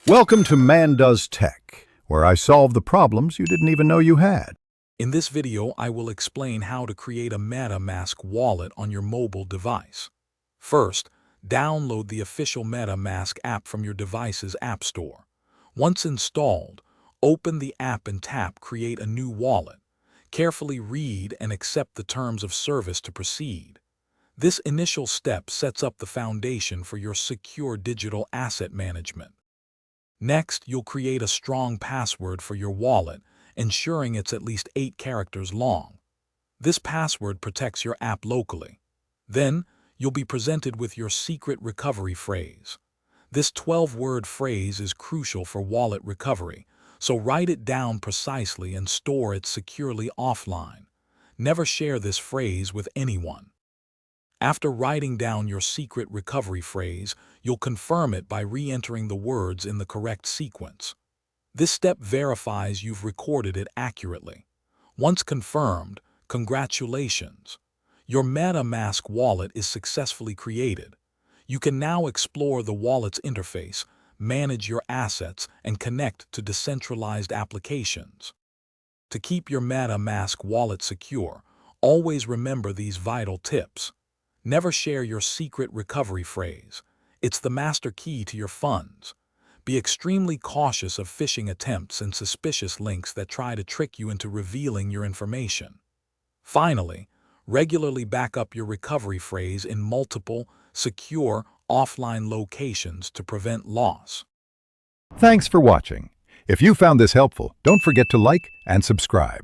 Welcome to Man Does Tech, where I solve the problems you didn't even know you had. In this video, I will explain how to create a MetaMask wallet on your mobile device. First, download the official MetaMask app from your device's app store. Once installed, open the app and tap Create a new wallet. Carefully read and accept the terms of service to proceed. This initial step sets up the foundation for your secure digital asset management. Next, you'll create a strong password for your wallet, ensuring it's at least 8 characters long. This password protects your app locally. Then, you'll be presented with your secret recovery phrase. This 12-word phrase is crucial for wallet recovery, so write it down precisely and store it securely offline. Never share this phrase with anyone. After writing down your secret recovery phrase, you'll confirm it by re-entering the words in the correct sequence. This step verifies you've recorded it accurately. Once confirmed, congratulations! Your MetaMask wallet is successfully created. You can now explore the wallet's interface, manage your assets, and connect to decentralized applications. To keep your MetaMask wallet secure, always remember these vital tips. Never share your secret recovery phrase. It's the master key to your funds. Be extremely cautious of phishing attempts and suspicious links that try to trick you into revealing your information. Finally, regularly back up your recovery phrase in multiple, secure, offline locations to prevent loss. Thanks for watching. If you found this helpful, don't forget to like and subscribe.